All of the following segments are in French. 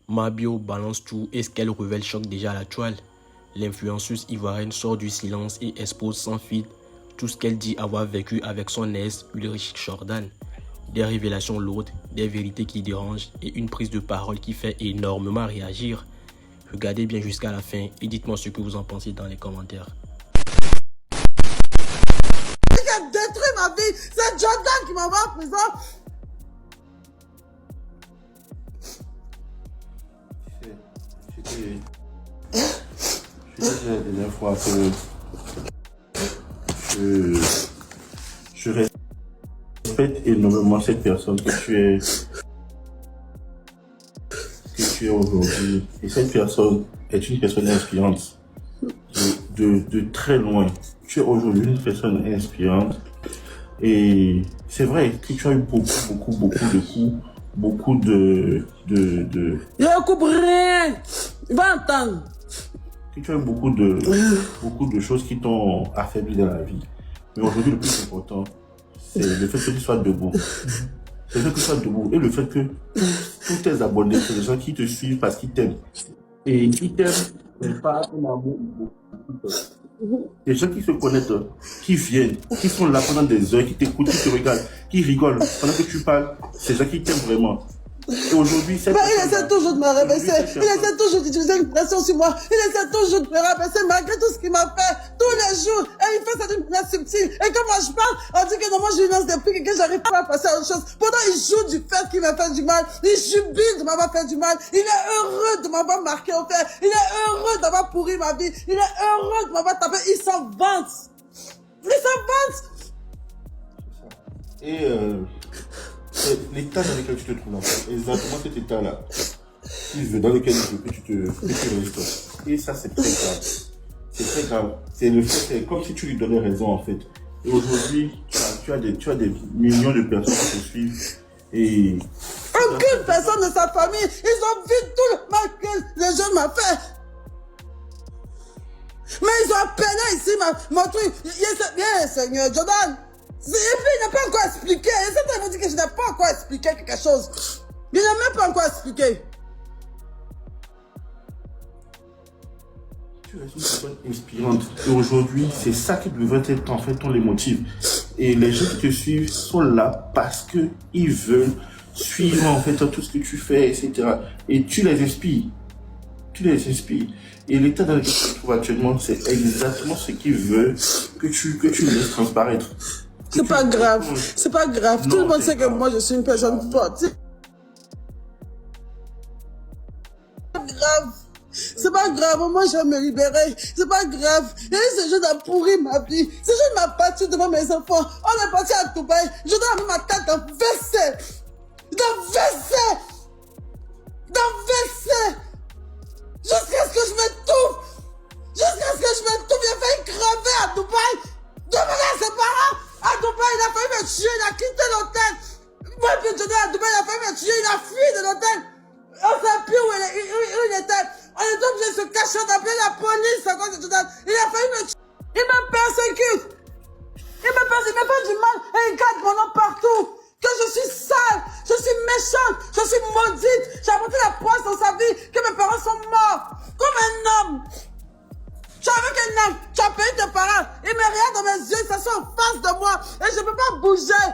Mabio balance tout et ce qu'elle révèle choque déjà la toile. L'influenceuse ivoirienne sort du silence et expose sans filtre tout ce qu'elle dit avoir vécu avec son ex Ulrich Jordan. Des révélations lourdes, des vérités qui dérangent et une prise de parole qui fait énormément réagir. Regardez bien jusqu'à la fin et dites-moi ce que vous en pensez dans les commentaires. Il a détruit ma vie, c'est Jordan qui m'envoie en prison. Je disais la dernière fois que je respecte énormément cette personne que tu es aujourd'hui. Et cette personne est une personne inspirante. De très loin. Tu es aujourd'hui une personne inspirante. Et c'est vrai que tu as eu beaucoup de coups. Beaucoup de... Je ne coupe rien. Il va entendre. Que tu as eu beaucoup de choses qui t'ont affaibli dans la vie. Mais aujourd'hui, le plus important, c'est le fait que tu sois debout. C'est le fait que tu sois debout. Et le fait que tous tes abonnés, c'est des gens qui te suivent parce qu'ils t'aiment. Et qui t'aiment, c'est pas un amour. Des gens qui se connaissent, qui viennent, qui sont là pendant des heures, qui t'écoutent, qui te regardent, qui rigolent pendant que tu parles, c'est des gens qui t'aiment vraiment. Et aujourd'hui, il essaie toujours de me rabaisser. Il essaie toujours d'utiliser une pression sur moi. Il essaie toujours de me rabaisser malgré tout ce qu'il m'a fait tous les jours. Et il fait ça d'une manière subtile. Et quand moi je parle, on dit que non, moi je lui lance des pics et que j'arrive pas à passer à autre chose. Pourtant, il joue du fait qu'il m'a fait du mal. Il jubile de m'avoir fait du mal. Il est heureux de m'avoir marqué au fer. Il est heureux d'avoir pourri ma vie. Il est heureux de m'avoir tapé. Il s'en vante. Il s'en vante. Et l'état dans lequel tu te trouves là, exactement cet état-là, dans lequel il veut que tu restes. Et ça, c'est très grave. C'est très grave. C'est comme si tu lui donnais raison, en fait. Et aujourd'hui, tu as des millions de personnes qui te suivent. Et aucune personne de sa famille, ils ont vu tout le mal que les jeunes m'ont fait. Mais ils ont appelé ici mon truc. Bien, Seigneur Jordan. Et puis, il n'a pas encore expliqué. Et certains m'ont dit que je n'ai pas encore expliqué quelque chose. Il n'a même pas encore expliqué. Tu es une personne inspirante. Et aujourd'hui, c'est ça qui devrait être en fait ton leitmotiv. Et les gens qui te suivent sont là parce qu'ils veulent suivre en fait tout ce que tu fais, etc. Et tu les inspires. Tu les inspires. Et l'état dans lequel tu te trouves actuellement, c'est exactement ce qu'ils veulent que tu laisses transparaître. C'est pas grave, c'est pas grave. Tout le monde sait que moi je suis une personne forte. C'est pas grave, moi je vais me libérer. C'est pas grave. Et ce jeune a pourri ma vie. Ce jeune m'a battu devant mes enfants. On est parti à Dubaï. Je dois mettre ma tête dans WC. Dans WC. Dans WC. Jusqu'à ce que je m'étouffe. Jusqu'à ce que je m'étouffe. Il a failli crever à Dubaï. Devant ses parents. À Dubaï, il a failli me tuer, il a quitté l'hôtel. Moi, puis je dis à Dubaï, il a failli me tuer, il a fui de l'hôtel. On ne sait plus où il était. On est obligé de se cacher, d'appeler la police. Il a failli me tuer. Il me persécute. Il me fait du mal et il garde mon nom partout. Que je suis sale, je suis méchante, je suis maudite. J'ai apporté la poisse dans sa vie, que mes parents sont morts. Comme un homme. Je suis avec un homme, tu as payé tes parents, il me regarde dans mes yeux, il s'assoit en face de moi et je ne peux pas bouger.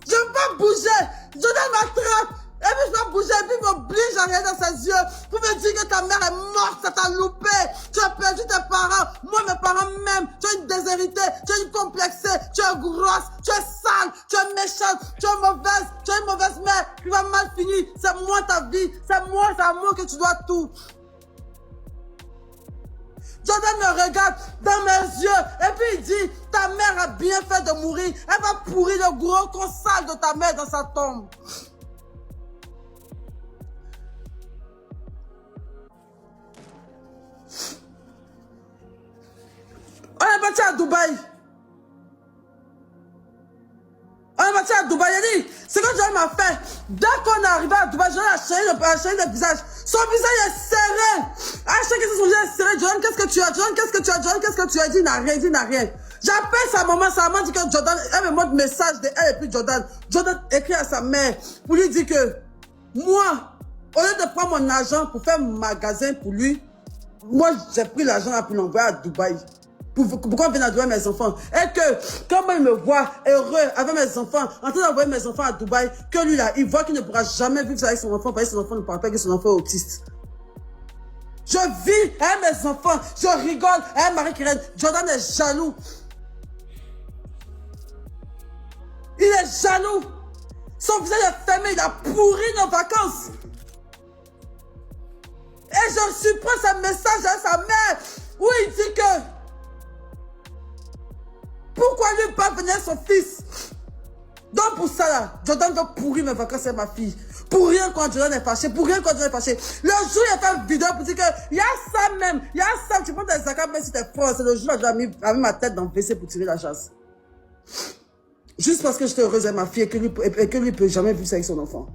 Je ne peux pas bouger. Jordan m'attrape et puis je peux bouger et puis il m'oblige à regarder dans ses yeux pour me dire que ta mère est morte, ça t'a loupé. Tu as perdu tes parents, moi mes parents m'aiment. Tu es une déshéritée, tu es une complexée, tu es grosse, tu es sale, tu es méchante, tu es mauvaise, tu es une mauvaise mère, tu vas mal finir. C'est moi ta vie, c'est moi que tu dois tout. Jordan me regarde dans mes yeux et puis il dit, ta mère a bien fait de mourir. Elle va pourrir le gros con sale de ta mère dans sa tombe. On est parti à Dubaï. On est parti à Dubaï. Il dit, c'est quand Jordan m'a fait. Dès qu'on est arrivé à Dubaï, Jordan a changé le visage. Son visage est serré. À chaque fois, son visage est serré. Jordan, qu'est-ce que tu as? Jordan, qu'est-ce que tu as? Jordan, qu'est-ce que tu as? Il n'a rien, il n'a rien. J'appelle sa maman dit que Jordan, elle me montre message de elle et puis Jordan. Jordan écrit à sa mère pour lui dire que moi, Au lieu de prendre mon argent pour faire mon magasin pour lui, moi, j'ai pris l'argent là pour l'envoyer à Dubaï. Pourquoi on vient à Dubaï mes enfants? Et que, quand moi, il me voit heureux avec mes enfants, en train d'envoyer mes enfants à Dubaï, que lui là, il voit qu'il ne pourra jamais vivre avec son enfant, parce que son enfant ne pourra pas que son enfant est autiste. Je vis avec mes enfants, je rigole avec Marie-Kérène. Jordan est jaloux. Il est jaloux. Son visage est fermé, il a pourri nos vacances. Et je supprime ce message à sa mère où il dit que pourquoi lui pas venir son fils? Donc pour ça là, Jordan doit pourrir mes vacances avec ma fille. Pour rien quand Jordan est fâché, pour rien quand Jordan est fâché. Le jour il a fait une vidéo pour dire que il y a ça même, il y a ça, tu prends tes zakat même si t'es fort. C'est le jour où j'ai mis ma tête dans le WC pour tirer la chasse. Juste parce que j'étais heureuse avec ma fille et que lui peut jamais vivre ça avec son enfant.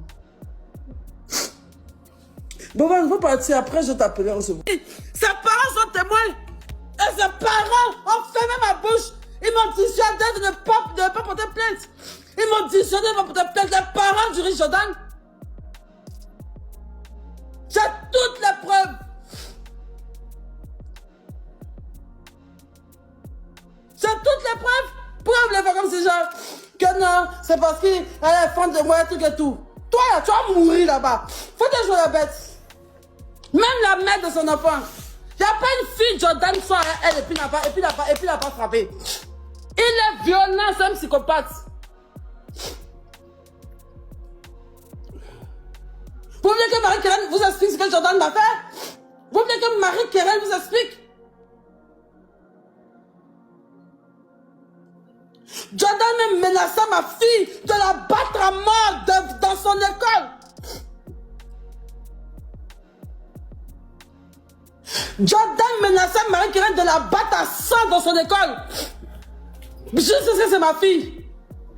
Bon, on va partir. Après, je t'appellerai en ce moment. Ses parents sont témoins. Et ses parents ont fermé ma bouche. Ils m'ont dissuadé de ne pas porter plainte. Ils m'ont dissuadé de ne pas porter plainte. Les parents du riche Jordan. J'ai toutes les preuves. J'ai toutes les preuves. Pourquoi vous voulez faire comme ces gens? Que non, c'est parce qu'elle est fan de moi, tout et tout. Toi, là, tu vas mourir là-bas. Faut te jouer la bête. Même la mère de son enfant. Il n'y a pas une fille Jordan soit elle et puis n'a pas frappé. Il est violent, c'est un psychopathe. Vous voulez que Marie-Kérène vous explique ce que Jordan m'a fait? Vous voulez que Marie-Kérène vous explique? Jordan même menaçait ma fille de la battre à mort dans son école. Jordan menaçait Marie-Kérène de la battre à sang dans son école. Je sais que c'est ma fille.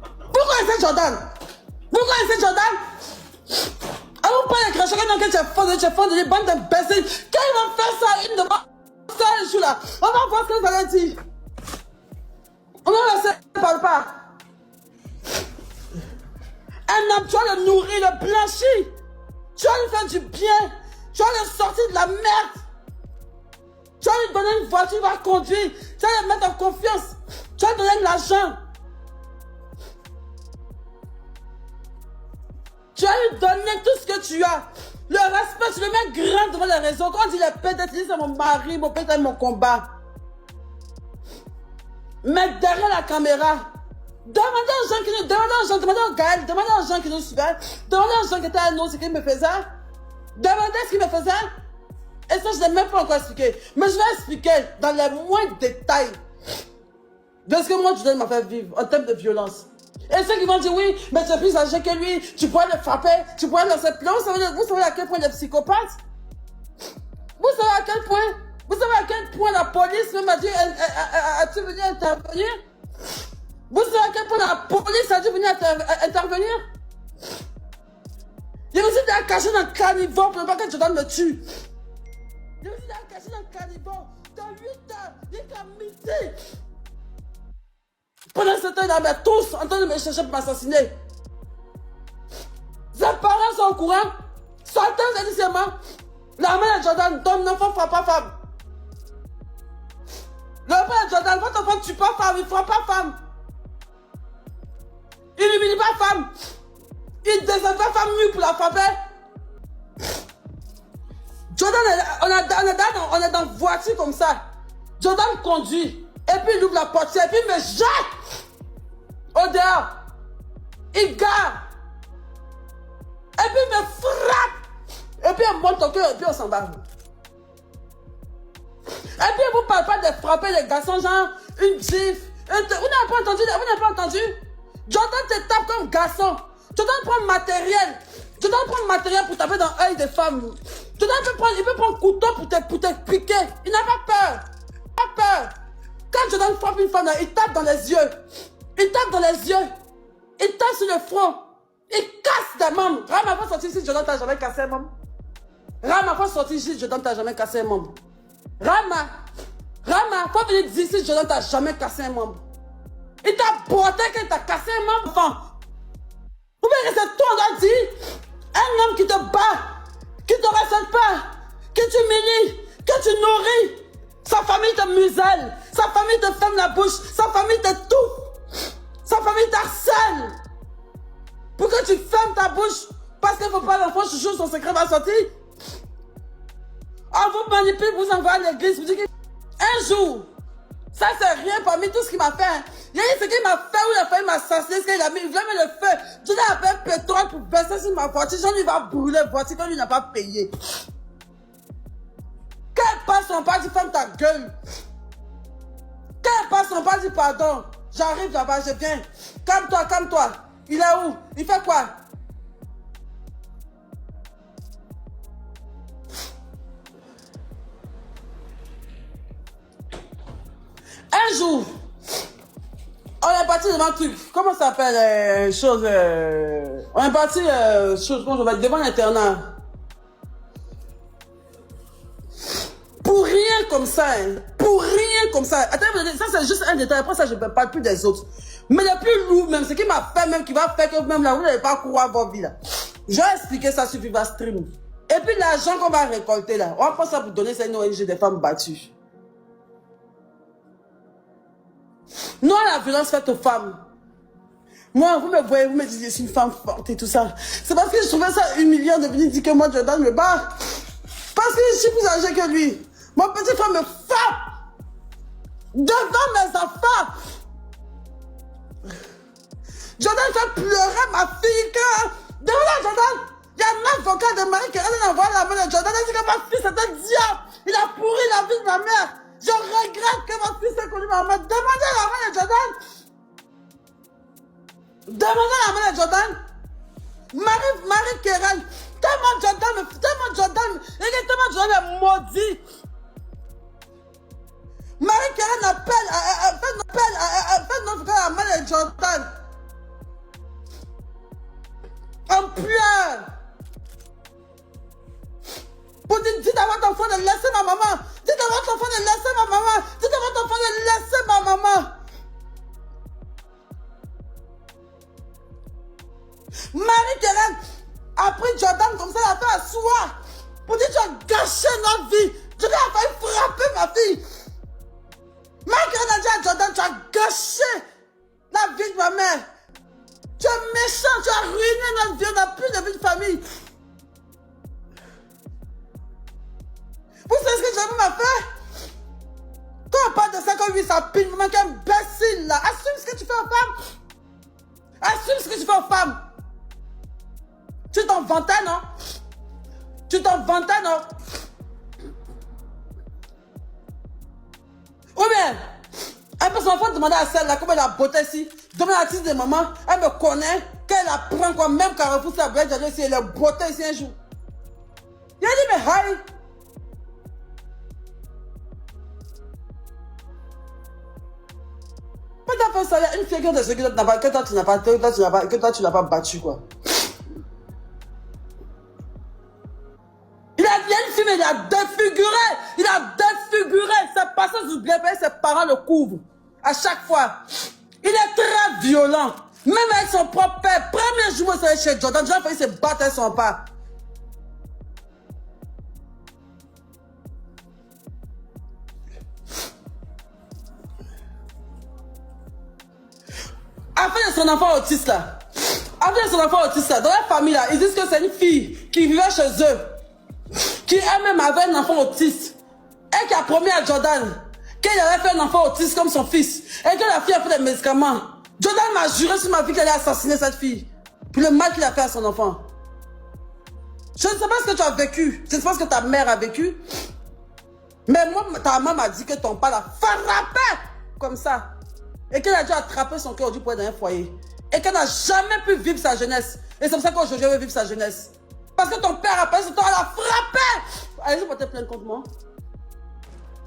Pourquoi c'est Jordan? Pourquoi c'est Jordan? Alors pas les crachats dans lequel tu es fond de les bandes d'imbéciles. Quand ils vont faire ça, une de moi, ça le jour là, on va voir ce que ça va dire. On va laisser, ne parle pas. Un homme, tu vas le nourrir, le blanchir. Tu vas lui faire du bien. Tu vas le sortir de la merde. Tu vas lui donner une voiture, il va conduire. Tu vas le mettre en confiance. Tu vas lui donner de l'argent. Tu vas lui donner tout ce que tu as. Le respect, tu le mets grand devant les réseaux. Quand on dit les pères d'être, c'est mon mari, mon père, c'est mon combat. Mais derrière la caméra, demandez aux gens qui nous, demandez aux Gaël, demandez aux gens qui nous suivaient, demandez aux gens qui étaient à nous ce qu'ils me faisaient. Demandez ce qu'ils me faisaient. Et ça, je n'ai même pas encore expliqué. Mais je vais expliquer dans les moindres détails de ce que moi, je m'a fait vivre en termes de violence. Et ceux qui vont dire oui, mais tu es plus âgé que lui, tu pourrais le frapper, tu pourrais le lancer plein. Vous savez à quel point il est psychopathe? Vous savez à quel point? Vous savez à quel point la police même a dit, as-tu venu intervenir? Vous savez à quel point la police a dû venir intervenir? Il y a aussi des cachés dans le caniveau pour ne pas que Jordan me tue. Il y a aussi des cachés dans le caniveau. Dans 8 heures, il est à midi. Pendant ce temps, ils étaient tous en train de me chercher pour m'assassiner. Ses parents sont au courant. Sortez indiciement. La mère de Jordan, ton enfant ne frappe pas femme. Le père de Jordan, votre enfant ne tue pas femme, il ne frappe pas femme. Il n'humilie pas femme. Il descend pas femme nue pour la frapper. Jordan, on est dans une voiture comme ça. Jordan conduit. Et puis il ouvre la portière. Et puis il me jette au dehors. Il gare. Et puis il me frappe. Et puis il monte au cœur. Et puis on s'en va. Et puis vous ne parlez pas de frapper les garçons, genre une gifle. Vous n'avez pas entendu? Vous n'avez pas entendu? Jordan te tape comme garçon. Jordan prend matériel. Jordan prend matériel pour taper dans l'œil des femmes. Jordan il peut prendre couteau pour te piquer. Il n'a pas peur. Pas peur. Quand Jordan frappe une femme, il tape dans les yeux. Il tape dans les yeux. Il tape sur le front. Il casse des membres. Rama va sortir ici, Jordan t'a jamais cassé un membre. Rama va sortir ici, Jordan t'a jamais cassé un membre. Rama, faut venir dire ici, Jordan t'a jamais cassé un membre. Il t'a porté qu'il t'a cassé un membre, enfant. Vous voyez que c'est toi, on a dit. Un homme qui te bat, qui ne te respecte pas, que tu humilies, que tu nourris. Sa famille te muselle, sa famille te ferme la bouche, sa famille te touffe, sa famille t'harcèle. Pour que tu fermes ta bouche, parce qu'il ne faut pas l'enfant chouchou, son secret va sortir. On vous manipule, vous envoie à l'église, vous dites qu'un jour, ça c'est rien parmi tout ce qu'il m'a fait. Il y a ce qu'il m'a fait, où il a failli m'assassiner, ce qu'il a mis, il voulait mettre le feu. Je l'ai appelé pétrole pour baisser sur ma voiture, j'en lui va brûler la voiture quand lui n'a pas payé. Qu'elle passe son pas, dit ferme ta gueule. Qu'elle passe son pas, dit pardon. J'arrive là-bas, je viens. Calme-toi, calme-toi. Il est où? Il fait quoi? Un jour, on est parti devant un truc. Comment ça s'appelle? On est parti devant l'internat. Pour rien comme ça, hein. Pour rien comme ça. Attends, ça c'est juste un détail. Après ça, je ne parle plus des autres. Mais le plus lourd même, ce qui m'a fait même, qui va faire que même là, vous n'allez pas courir à votre vie là. Je vais expliquer ça sur Viva Stream. Et puis l'argent qu'on va récolter là, on va prendre ça pour donner ça à une ONG des femmes battues. Non à la violence faite aux femmes. Moi, vous me voyez, vous me dites, je suis une femme forte et tout ça. C'est parce que je trouvais ça humiliant de venir dire que moi, Jordan me bat. Parce que je suis plus âgée que lui. Mon petit frère me frappe devant mes enfants. Jordan fait pleurer ma fille quand... Devant Jordan, il y a un avocat de Marie qui a envoyé la main de Jordan. Elle dit que ma fille c'est un diable. Il a pourri la vie de ma mère. Je regrette que ma fille s'est connue ma main. Demandez la main de Jordan. Demandez la main de Jordan. Marie Kéran. Tellement Jordan est maudit. Marie Kéran fait notre frère la main de Jordan. En pleure. Pour dire, dites à votre enfant de laisser ma maman. Dites à votre enfant de laisser ma maman. Dites à votre enfant de laisser ma maman. Marie Kéran a pris Jordan comme ça, elle a fait asseoir. Pour dire, tu as gâché notre vie. Jordan a failli frapper ma fille. Marie Kéran a dit à Jordan, tu as gâché la vie de ma mère. Tu es méchant, tu as ruiné notre vie, on n'a plus de vie de famille. Vous savez ce que Jésus m'a fait? Quand on parle de ça, quand lui ça pile, maman, qu'un imbécile là. Assume ce que tu fais aux femmes. Assume ce que tu fais aux femmes. Tu t'en vantais, non? Tu t'en vantais, non? Ou bien, elle peut s'en faire demander à celle-là, comme elle a beauté ici. Demain, la fille de maman, elle me connaît, qu'elle apprend quoi, même Carrefour, ça va être si elle est beauté ici un jour. Il a dit, mais hi. Mais t'as fait ça, il y a une fille de ce que toi tu n'as pas battu, quoi. Il y a une fille, mais il a défiguré. C'est passé sous bien payé, ses parents le couvrent. À chaque fois. Il est très violent. Même avec son propre père. Premier jour, c'est chez Jordan. Jordan a failli se battre avec son père. Après son enfant autiste là. Dans la famille là, ils disent que c'est une fille qui vivait chez eux. Qui elle-même avait un enfant autiste. Et qui a promis à Jordan qu'elle allait faire un enfant autiste comme son fils. Et que la fille a fait des médicaments. Jordan m'a juré sur ma vie qu'elle allait assassiner cette fille. Pour le mal qu'il a fait à son enfant. Je ne sais pas ce que tu as vécu. Je ne sais pas ce que ta mère a vécu. Mais moi, ta maman m'a dit que ton père l'a frappé comme ça. Et qu'elle a dû attraper son cœur pour être dans un foyer. Et qu'elle n'a jamais pu vivre sa jeunesse. Et c'est pour ça qu'aujourd'hui, elle veut vivre sa jeunesse. Parce que ton père a passé son temps à la frapper. Allez-y porter plainte contre moi.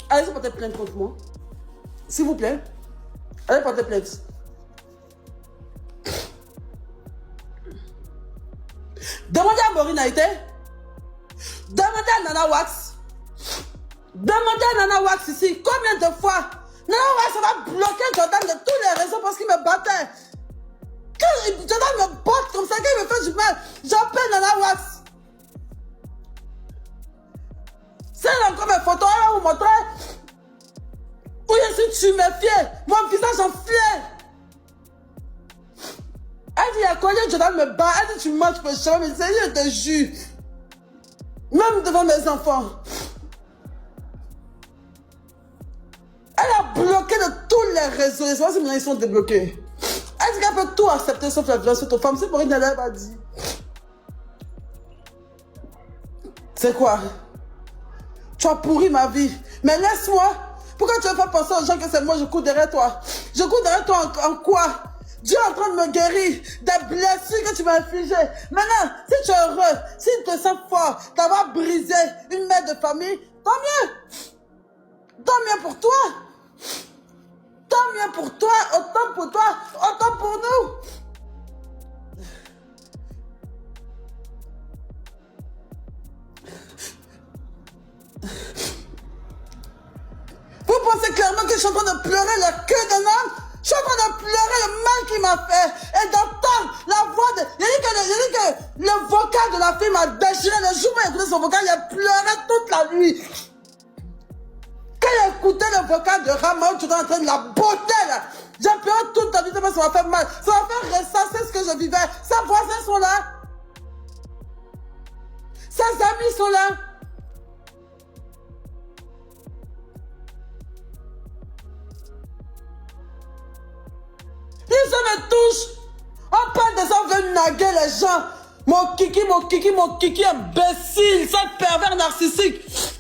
Allez-y porter plainte contre moi. S'il vous plaît. Allez porter plainte. Demandez à Maureen Haïté. Demandez à Nana Wax. Demandez à Nana Wax ici. Combien de fois Nana Wax va bloquer Jordan de tous les réseaux parce qu'il me battait. Quand Jordan me botte comme ça, qu'il me fait du mal, j'appelle Nana Wax. C'est encore mes photos, elle va vous montrer où je suis tuméfiée, mon visage enflé. Elle dit, il y a quoi, Jordan me bat, elle dit, tu manges, tu peux jamais me dire, je te jure. Même devant mes enfants. Elle a bloqué de tous les réseaux, et c'est pas si maintenant ils sont débloqués. Elle dit qu'elle peut tout accepter sauf la violence sur ta femme, c'est pour une elle m'a dit. C'est quoi? Tu as pourri ma vie. Mais laisse-moi. Pourquoi tu ne veux pas penser aux gens que c'est moi, je cours derrière toi? Je cours derrière toi en quoi? Dieu est en train de me guérir des blessures que tu m'as infligées. Maintenant, si tu es heureux, si tu te sens fort d'avoir brisé une mère de famille, tant mieux. Tant mieux pour toi. Tant mieux pour toi, autant pour toi, autant pour nous. Vous pensez clairement que je suis en train de pleurer le cœur d'un homme? Je suis en train de pleurer le mal qu'il m'a fait et d'entendre la voix de... Il dit que le vocal de la fille m'a déchiré. Le jour où il a écouté son vocal, il a pleuré toute la nuit. Quand il a écouté le vocal de Rama, tu es en train de la botter là. J'ai pleuré toute la nuit, ça m'a fait mal. Ça m'a fait ressasser ce que je vivais. Ses voisins sont là. Ses amis sont là. Les gens me touchent. On parle de ça, on veut naguer les gens. Mon kiki, imbécile, ça pervers narcissique.